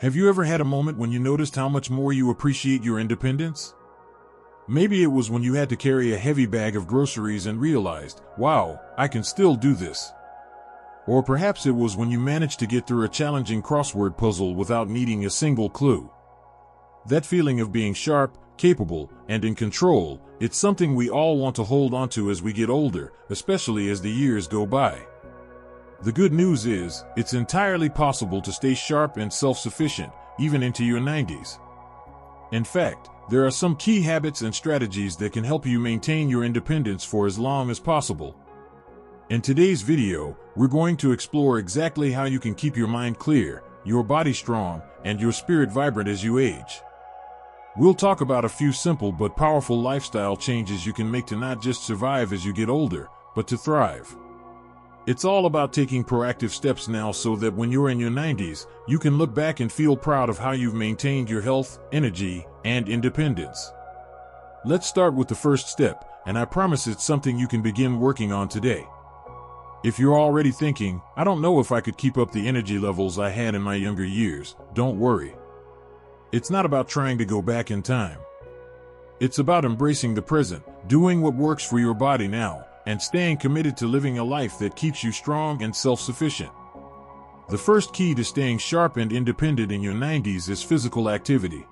Have you ever had a moment when you noticed how much more you appreciate your independence? Maybe it was when you had to carry a heavy bag of groceries and realized, wow, I can still do this. Or perhaps it was when you managed to get through a challenging crossword puzzle without needing a single clue. That feeling of being sharp, capable, and in control, it's something we all want to hold on to as we get older, especially as the years go by. The good news is, it's entirely possible to stay sharp and self-sufficient, even into your 90s. In fact, there are some key habits and strategies that can help you maintain your independence for as long as possible. In today's video, we're going to explore exactly how you can keep your mind clear, your body strong, and your spirit vibrant as you age. We'll talk about a few simple but powerful lifestyle changes you can make to not just survive as you get older, but to thrive. It's all about taking proactive steps now so that when you're in your 90s, you can look back and feel proud of how you've maintained your health, energy, and independence. Let's start with the first step, and I promise it's something you can begin working on today. If you're already thinking, I don't know if I could keep up the energy levels I had in my younger years, don't worry. It's not about trying to go back in time. It's about embracing the present, doing what works for your body now, and staying committed to living a life that keeps you strong and self-sufficient. The first key to staying sharp and independent in your 90s is physical activity.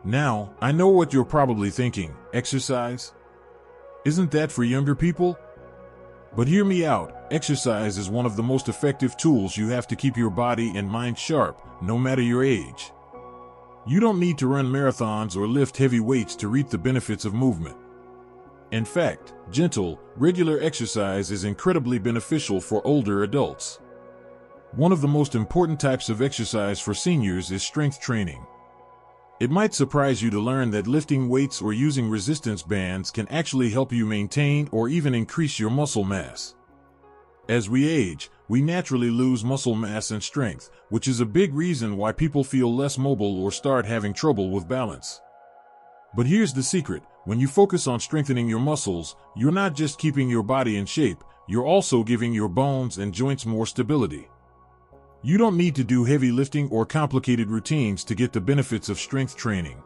Now, I know what you're probably thinking, exercise? Isn't that for younger people? But hear me out, exercise is one of the most effective tools you have to keep your body and mind sharp, no matter your age. You don't need to run marathons or lift heavy weights to reap the benefits of movement. In fact, gentle, regular exercise is incredibly beneficial for older adults. One of the most important types of exercise for seniors is strength training. It might surprise you to learn that lifting weights or using resistance bands can actually help you maintain or even increase your muscle mass. As we age, we naturally lose muscle mass and strength, which is a big reason why people feel less mobile or start having trouble with balance. But here's the secret. When you focus on strengthening your muscles, you're not just keeping your body in shape, you're also giving your bones and joints more stability. You don't need to do heavy lifting or complicated routines to get the benefits of strength training.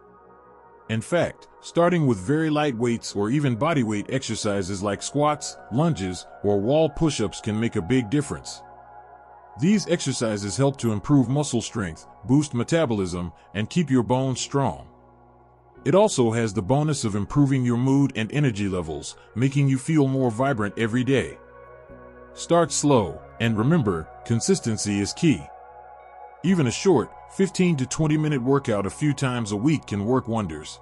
In fact, starting with very light weights or even bodyweight exercises like squats, lunges, or wall push-ups can make a big difference. These exercises help to improve muscle strength, boost metabolism, and keep your bones strong. It also has the bonus of improving your mood and energy levels, making you feel more vibrant every day. Start slow, and remember, consistency is key. Even a short, 15 to 20-minute workout a few times a week can work wonders.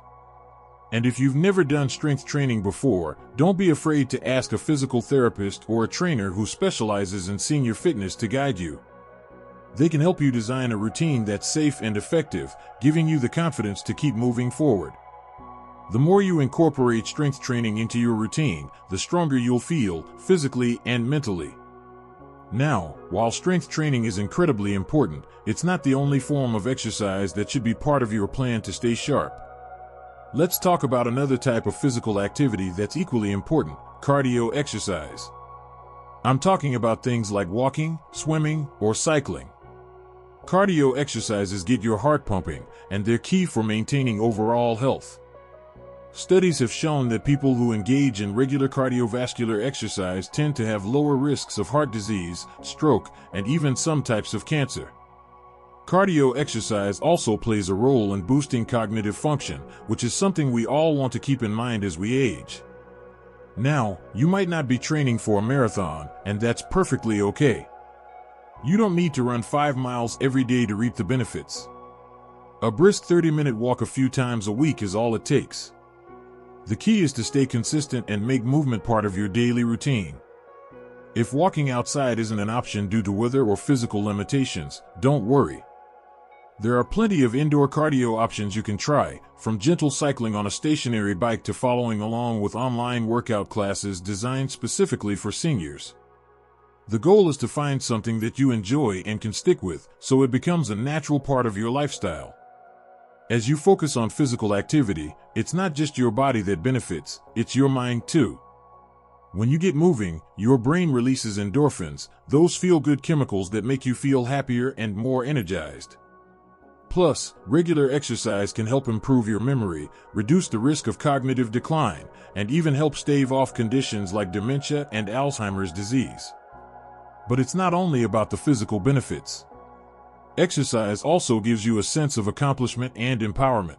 And if you've never done strength training before, don't be afraid to ask a physical therapist or a trainer who specializes in senior fitness to guide you. They can help you design a routine that's safe and effective, giving you the confidence to keep moving forward. The more you incorporate strength training into your routine, the stronger you'll feel, physically and mentally. Now, while strength training is incredibly important, it's not the only form of exercise that should be part of your plan to stay sharp. Let's talk about another type of physical activity that's equally important, cardio exercise. I'm talking about things like walking, swimming, or cycling. Cardio exercises get your heart pumping, and they're key for maintaining overall health. Studies have shown that people who engage in regular cardiovascular exercise tend to have lower risks of heart disease, stroke, and even some types of cancer. Cardio exercise also plays a role in boosting cognitive function, which is something we all want to keep in mind as we age. Now, you might not be training for a marathon, and that's perfectly okay. You don't need to run 5 miles every day to reap the benefits. A brisk 30-minute walk a few times a week is all it takes. The key is to stay consistent and make movement part of your daily routine. If walking outside isn't an option due to weather or physical limitations, don't worry. There are plenty of indoor cardio options you can try, from gentle cycling on a stationary bike to following along with online workout classes designed specifically for seniors. The goal is to find something that you enjoy and can stick with, so it becomes a natural part of your lifestyle. As you focus on physical activity, it's not just your body that benefits, it's your mind too. When you get moving, your brain releases endorphins, those feel-good chemicals that make you feel happier and more energized. Plus, regular exercise can help improve your memory, reduce the risk of cognitive decline, and even help stave off conditions like dementia and Alzheimer's disease. But it's not only about the physical benefits. Exercise also gives you a sense of accomplishment and empowerment.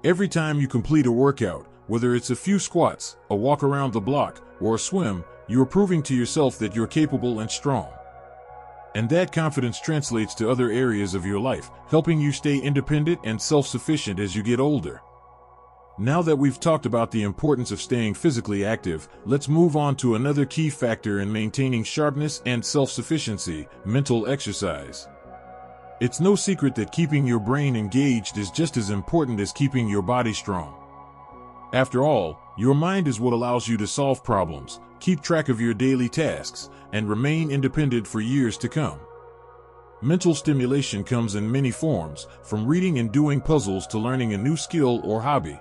Every time you complete a workout, whether it's a few squats, a walk around the block, or a swim, you're proving to yourself that you're capable and strong. And that confidence translates to other areas of your life, helping you stay independent and self-sufficient as you get older. Now that we've talked about the importance of staying physically active, let's move on to another key factor in maintaining sharpness and self-sufficiency: mental exercise. It's no secret that keeping your brain engaged is just as important as keeping your body strong. After all, your mind is what allows you to solve problems, keep track of your daily tasks, and remain independent for years to come. Mental stimulation comes in many forms, from reading and doing puzzles to learning a new skill or hobby.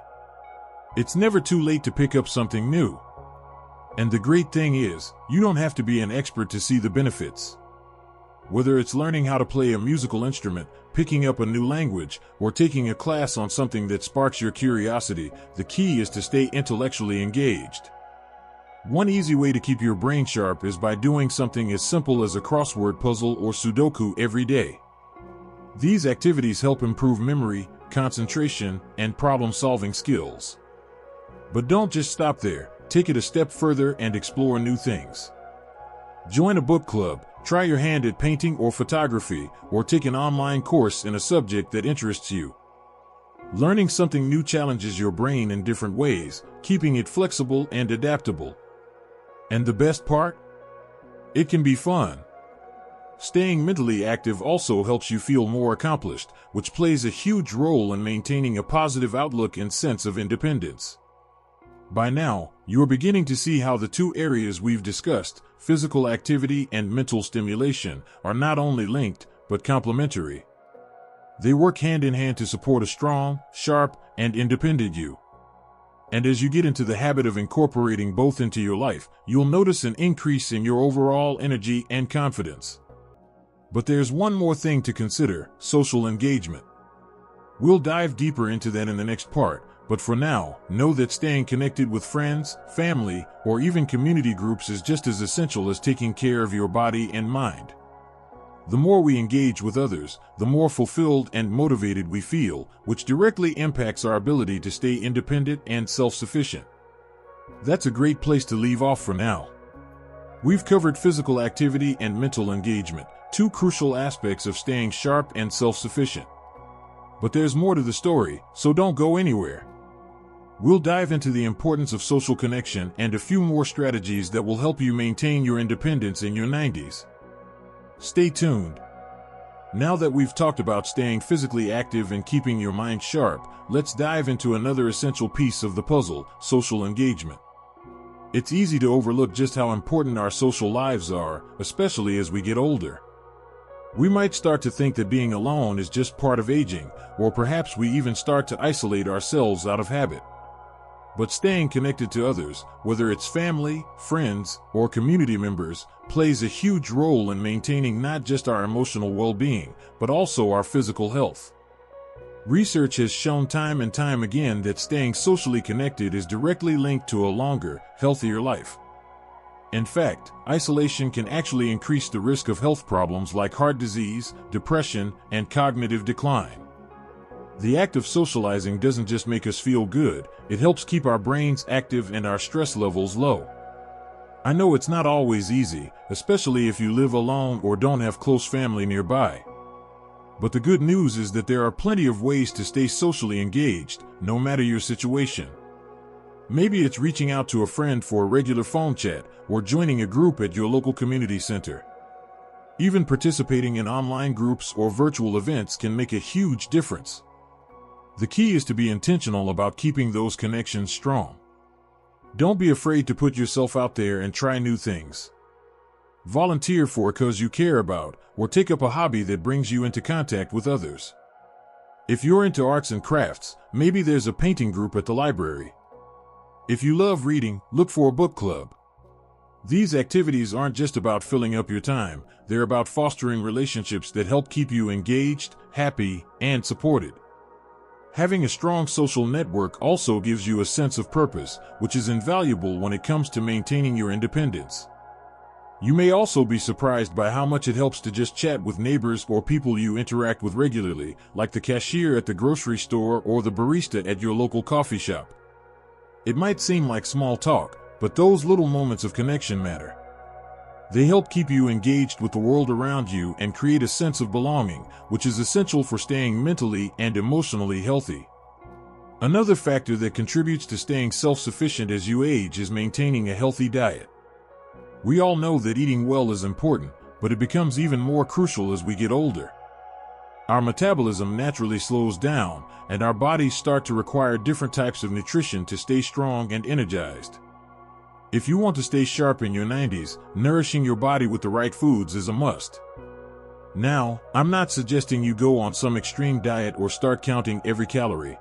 It's never too late to pick up something new. And the great thing is, you don't have to be an expert to see the benefits. Whether it's learning how to play a musical instrument, picking up a new language, or taking a class on something that sparks your curiosity, the key is to stay intellectually engaged. One easy way to keep your brain sharp is by doing something as simple as a crossword puzzle or Sudoku every day. These activities help improve memory, concentration, and problem-solving skills. But don't just stop there. Take it a step further and explore new things. Join a book club, try your hand at painting or photography, or take an online course in a subject that interests you. Learning something new challenges your brain in different ways, keeping it flexible and adaptable. And the best part? It can be fun. Staying mentally active also helps you feel more accomplished, which plays a huge role in maintaining a positive outlook and sense of independence. By now, you're beginning to see how the two areas we've discussed, physical activity and mental stimulation, are not only linked, but complementary. They work hand in hand to support a strong, sharp, and independent you. And as you get into the habit of incorporating both into your life, you'll notice an increase in your overall energy and confidence. But there's one more thing to consider: social engagement. We'll dive deeper into that in the next part. But for now, know that staying connected with friends, family, or even community groups is just as essential as taking care of your body and mind. The more we engage with others, the more fulfilled and motivated we feel, which directly impacts our ability to stay independent and self-sufficient. That's a great place to leave off for now. We've covered physical activity and mental engagement, two crucial aspects of staying sharp and self-sufficient. But there's more to the story, so don't go anywhere. We'll dive into the importance of social connection and a few more strategies that will help you maintain your independence in your 90s. Stay tuned. Now that we've talked about staying physically active and keeping your mind sharp, let's dive into another essential piece of the puzzle: social engagement. It's easy to overlook just how important our social lives are, especially as we get older. We might start to think that being alone is just part of aging, or perhaps we even start to isolate ourselves out of habit. But staying connected to others, whether it's family, friends, or community members, plays a huge role in maintaining not just our emotional well-being, but also our physical health. Research has shown time and time again that staying socially connected is directly linked to a longer, healthier life. In fact, isolation can actually increase the risk of health problems like heart disease, depression, and cognitive decline. The act of socializing doesn't just make us feel good, it helps keep our brains active and our stress levels low. I know it's not always easy, especially if you live alone or don't have close family nearby. But the good news is that there are plenty of ways to stay socially engaged, no matter your situation. Maybe it's reaching out to a friend for a regular phone chat, or joining a group at your local community center. Even participating in online groups or virtual events can make a huge difference. The key is to be intentional about keeping those connections strong. Don't be afraid to put yourself out there and try new things. Volunteer for a cause you care about, or take up a hobby that brings you into contact with others. If you're into arts and crafts, maybe there's a painting group at the library. If you love reading, look for a book club. These activities aren't just about filling up your time, they're about fostering relationships that help keep you engaged, happy, and supported. Having a strong social network also gives you a sense of purpose, which is invaluable when it comes to maintaining your independence. You may also be surprised by how much it helps to just chat with neighbors or people you interact with regularly, like the cashier at the grocery store or the barista at your local coffee shop. It might seem like small talk, but those little moments of connection matter. They help keep you engaged with the world around you and create a sense of belonging, which is essential for staying mentally and emotionally healthy. Another factor that contributes to staying self-sufficient as you age is maintaining a healthy diet. We all know that eating well is important, but it becomes even more crucial as we get older. Our metabolism naturally slows down, and our bodies start to require different types of nutrition to stay strong and energized. If you want to stay sharp in your 90s, nourishing your body with the right foods is a must. Now, I'm not suggesting you go on some extreme diet or start counting every calorie.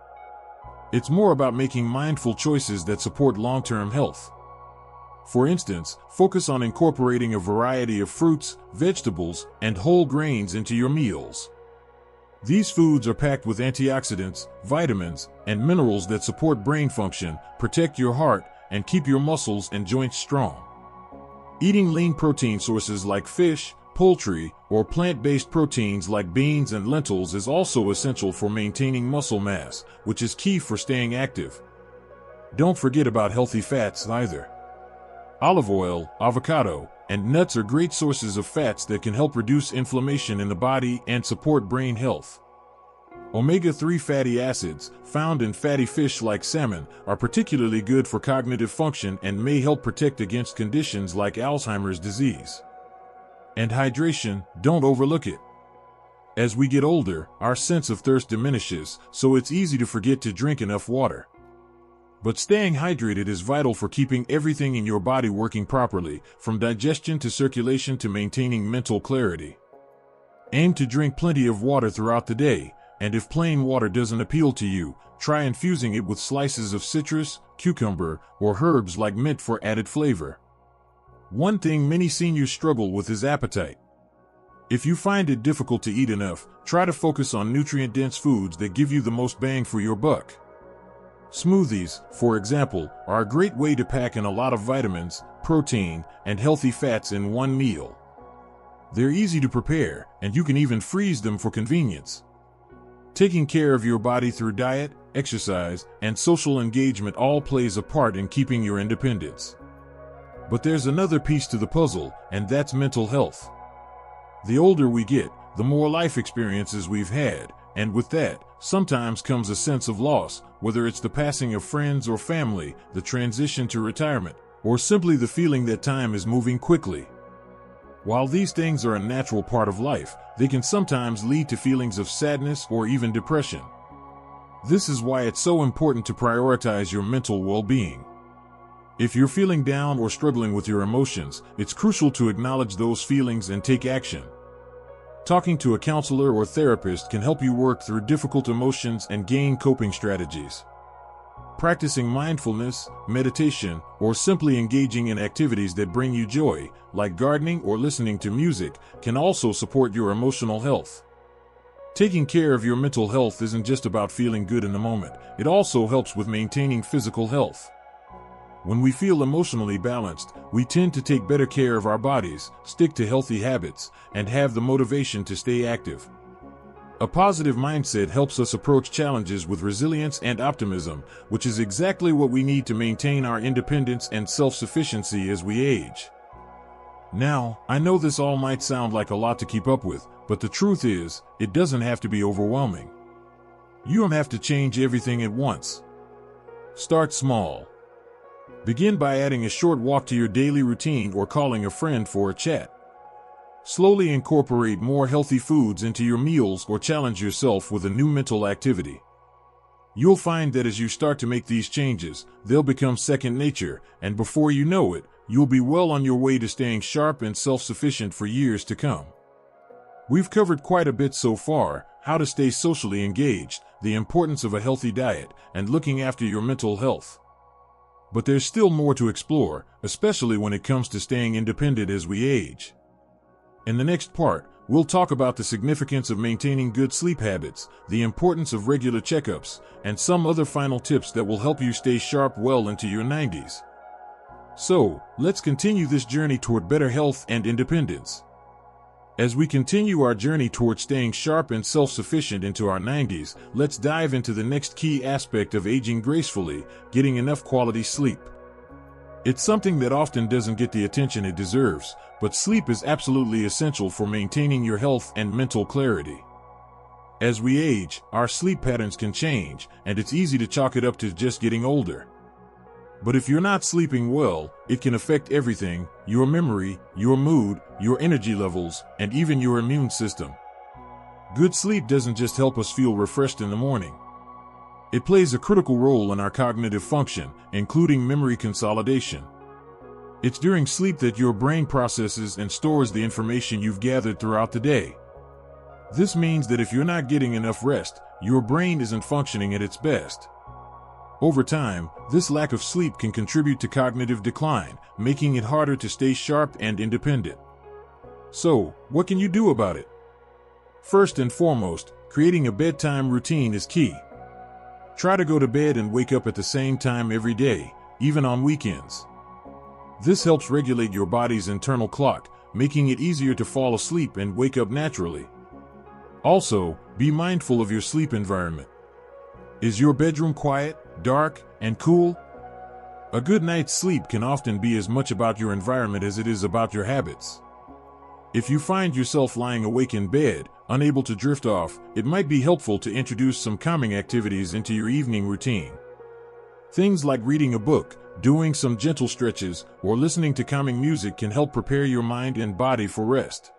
It's more about making mindful choices that support long-term health. For instance, focus on incorporating a variety of fruits, vegetables, and whole grains into your meals. These foods are packed with antioxidants, vitamins, and minerals that support brain function, protect your heart, and keep your muscles and joints strong. Eating lean protein sources like fish, poultry, or plant-based proteins like beans and lentils is also essential for maintaining muscle mass, which is key for staying active. Don't forget about healthy fats either. Olive oil, avocado, and nuts are great sources of fats that can help reduce inflammation in the body and support brain health. Omega-3 fatty acids, found in fatty fish like salmon, are particularly good for cognitive function and may help protect against conditions like Alzheimer's disease. And hydration, don't overlook it. As we get older, our sense of thirst diminishes, so it's easy to forget to drink enough water. But staying hydrated is vital for keeping everything in your body working properly, from digestion to circulation to maintaining mental clarity. Aim to drink plenty of water throughout the day, and if plain water doesn't appeal to you, try infusing it with slices of citrus, cucumber, or herbs like mint for added flavor. One thing many seniors struggle with is appetite. If you find it difficult to eat enough, try to focus on nutrient-dense foods that give you the most bang for your buck. Smoothies, for example, are a great way to pack in a lot of vitamins, protein, and healthy fats in one meal. They're easy to prepare, and you can even freeze them for convenience. Taking care of your body through diet, exercise, and social engagement all plays a part in keeping your independence. But there's another piece to the puzzle, and that's mental health. The older we get, the more life experiences we've had, and with that, sometimes comes a sense of loss, whether it's the passing of friends or family, the transition to retirement, or simply the feeling that time is moving quickly. While these things are a natural part of life, they can sometimes lead to feelings of sadness or even depression. This is why it's so important to prioritize your mental well-being. If you're feeling down or struggling with your emotions, it's crucial to acknowledge those feelings and take action. Talking to a counselor or therapist can help you work through difficult emotions and gain coping strategies. Practicing mindfulness, meditation, or simply engaging in activities that bring you joy, like gardening or listening to music, can also support your emotional health. Taking care of your mental health isn't just about feeling good in the moment, it also helps with maintaining physical health. When we feel emotionally balanced, we tend to take better care of our bodies, stick to healthy habits, and have the motivation to stay active. A positive mindset helps us approach challenges with resilience and optimism, which is exactly what we need to maintain our independence and self-sufficiency as we age. Now, I know this all might sound like a lot to keep up with, but the truth is, it doesn't have to be overwhelming. You don't have to change everything at once. Start small. Begin by adding a short walk to your daily routine or calling a friend for a chat. Slowly incorporate more healthy foods into your meals or challenge yourself with a new mental activity. You'll find that as you start to make these changes, they'll become second nature, and before you know it, you'll be well on your way to staying sharp and self-sufficient for years to come. We've covered quite a bit so far: how to stay socially engaged, the importance of a healthy diet, and looking after your mental health. But there's still more to explore, especially when it comes to staying independent as we age. In the next part, we'll talk about the significance of maintaining good sleep habits, the importance of regular checkups, and some other final tips that will help you stay sharp well into your 90s. So, let's continue this journey toward better health and independence. As we continue our journey toward staying sharp and self-sufficient into our 90s, let's dive into the next key aspect of aging gracefully, getting enough quality sleep. It's something that often doesn't get the attention it deserves, but sleep is absolutely essential for maintaining your health and mental clarity. As we age, our sleep patterns can change, and it's easy to chalk it up to just getting older. But if you're not sleeping well, it can affect everything: your memory, your mood, your energy levels, and even your immune system. Good sleep doesn't just help us feel refreshed in the morning. It plays a critical role in our cognitive function, including memory consolidation. It's during sleep that your brain processes and stores the information you've gathered throughout the day. This means that if you're not getting enough rest, your brain isn't functioning at its best. Over time, this lack of sleep can contribute to cognitive decline, making it harder to stay sharp and independent. So, what can you do about it? First and foremost, creating a bedtime routine is key. Try to go to bed and wake up at the same time every day, even on weekends. This helps regulate your body's internal clock, making it easier to fall asleep and wake up naturally. Also, be mindful of your sleep environment. Is your bedroom quiet, dark, and cool? A good night's sleep can often be as much about your environment as it is about your habits. If you find yourself lying awake in bed, unable to drift off, it might be helpful to introduce some calming activities into your evening routine. Things like reading a book, doing some gentle stretches, or listening to calming music can help prepare your mind and body for rest.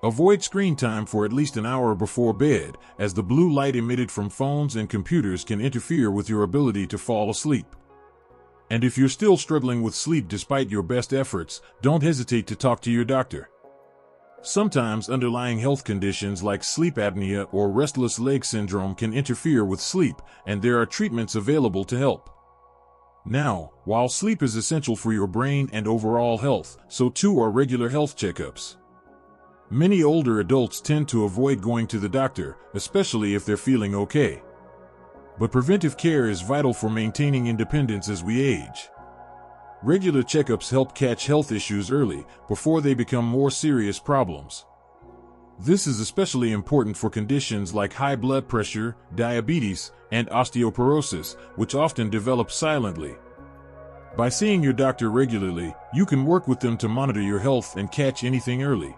Avoid screen time for at least an hour before bed, as the blue light emitted from phones and computers can interfere with your ability to fall asleep. And if you're still struggling with sleep despite your best efforts, don't hesitate to talk to your doctor. Sometimes underlying health conditions like sleep apnea or restless leg syndrome can interfere with sleep, and there are treatments available to help. Now, while sleep is essential for your brain and overall health, so too are regular health checkups. Many older adults tend to avoid going to the doctor, especially if they're feeling okay. But preventive care is vital for maintaining independence as we age. Regular checkups help catch health issues early, before they become more serious problems. This is especially important for conditions like high blood pressure, diabetes, and osteoporosis, which often develop silently. By seeing your doctor regularly, you can work with them to monitor your health and catch anything early.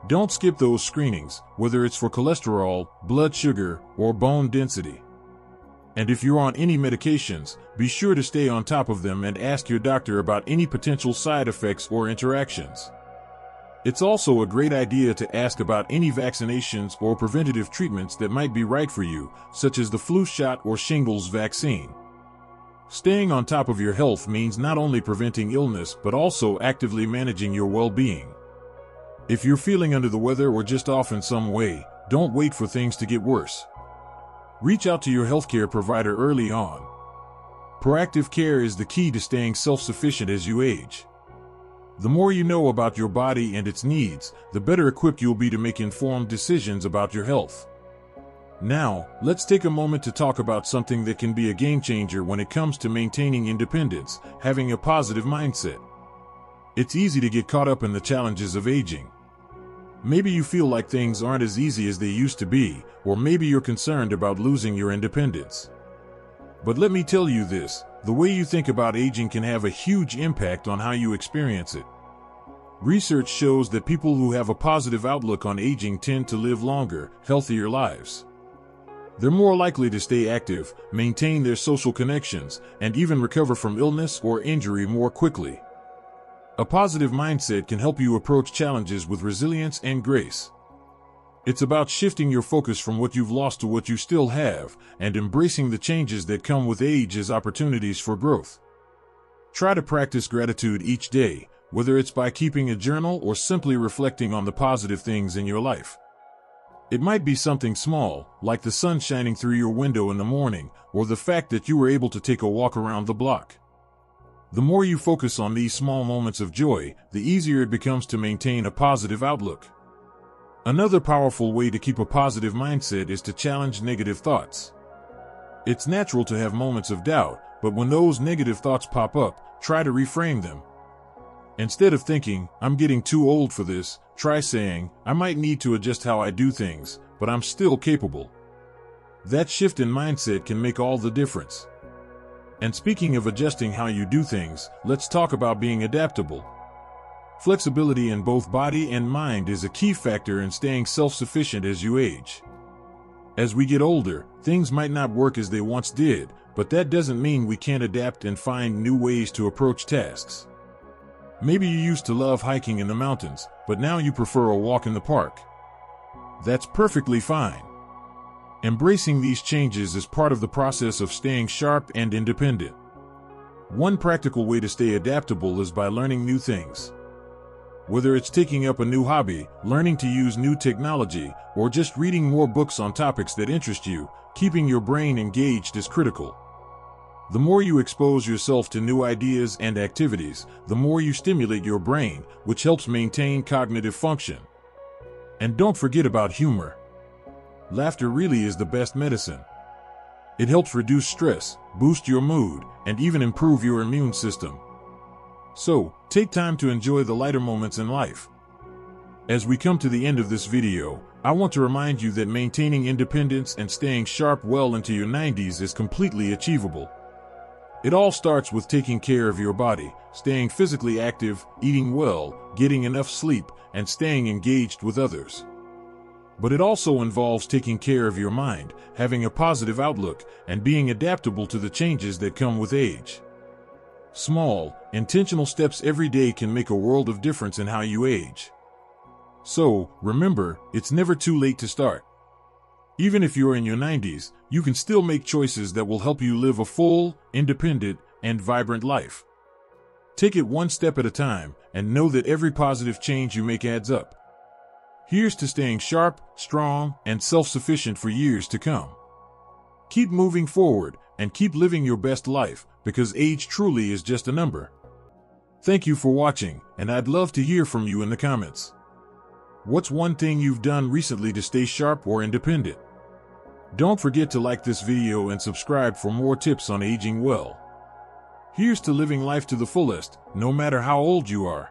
Don't skip those screenings, whether it's for cholesterol, blood sugar, or bone density. And if you're on any medications, be sure to stay on top of them and ask your doctor about any potential side effects or interactions. It's also a great idea to ask about any vaccinations or preventative treatments that might be right for you, such as the flu shot or shingles vaccine. Staying on top of your health means not only preventing illness but also actively managing your well-being. If you're feeling under the weather or just off in some way, don't wait for things to get worse. Reach out to your healthcare provider early on. Proactive care is the key to staying self-sufficient as you age. The more you know about your body and its needs, the better equipped you'll be to make informed decisions about your health. Now, let's take a moment to talk about something that can be a game changer when it comes to maintaining independence: having a positive mindset. It's easy to get caught up in the challenges of aging. Maybe you feel like things aren't as easy as they used to be, or maybe you're concerned about losing your independence. But let me tell you this: the way you think about aging can have a huge impact on how you experience it. Research shows that people who have a positive outlook on aging tend to live longer, healthier lives. They're more likely to stay active, maintain their social connections, and even recover from illness or injury more quickly. A positive mindset can help you approach challenges with resilience and grace. It's about shifting your focus from what you've lost to what you still have, and embracing the changes that come with age as opportunities for growth. Try to practice gratitude each day, whether it's by keeping a journal or simply reflecting on the positive things in your life. It might be something small, like the sun shining through your window in the morning, or the fact that you were able to take a walk around the block. The more you focus on these small moments of joy, the easier it becomes to maintain a positive outlook. Another powerful way to keep a positive mindset is to challenge negative thoughts. It's natural to have moments of doubt, but when those negative thoughts pop up, try to reframe them. Instead of thinking, "I'm getting too old for this," try saying, "I might need to adjust how I do things, but I'm still capable." That shift in mindset can make all the difference. And speaking of adjusting how you do things, let's talk about being adaptable. Flexibility in both body and mind is a key factor in staying self-sufficient as you age. As we get older, things might not work as they once did, but that doesn't mean we can't adapt and find new ways to approach tasks. Maybe you used to love hiking in the mountains, but now you prefer a walk in the park. That's perfectly fine. Embracing these changes is part of the process of staying sharp and independent. One practical way to stay adaptable is by learning new things. Whether it's taking up a new hobby, learning to use new technology, or just reading more books on topics that interest you, keeping your brain engaged is critical. The more you expose yourself to new ideas and activities, the more you stimulate your brain, which helps maintain cognitive function. And don't forget about humor. Laughter really is the best medicine. It helps reduce stress, boost your mood, and even improve your immune system. So, take time to enjoy the lighter moments in life. As we come to the end of this video, I want to remind you that maintaining independence and staying sharp well into your 90s is completely achievable. It all starts with taking care of your body, staying physically active, eating well, getting enough sleep, and staying engaged with others. But it also involves taking care of your mind, having a positive outlook, and being adaptable to the changes that come with age. Small, intentional steps every day can make a world of difference in how you age. So, remember, it's never too late to start. Even if you're in your 90s, you can still make choices that will help you live a full, independent, and vibrant life. Take it one step at a time, and know that every positive change you make adds up. Here's to staying sharp, strong, and self-sufficient for years to come. Keep moving forward, and keep living your best life, because age truly is just a number. Thank you for watching, and I'd love to hear from you in the comments. What's one thing you've done recently to stay sharp or independent? Don't forget to like this video and subscribe for more tips on aging well. Here's to living life to the fullest, no matter how old you are.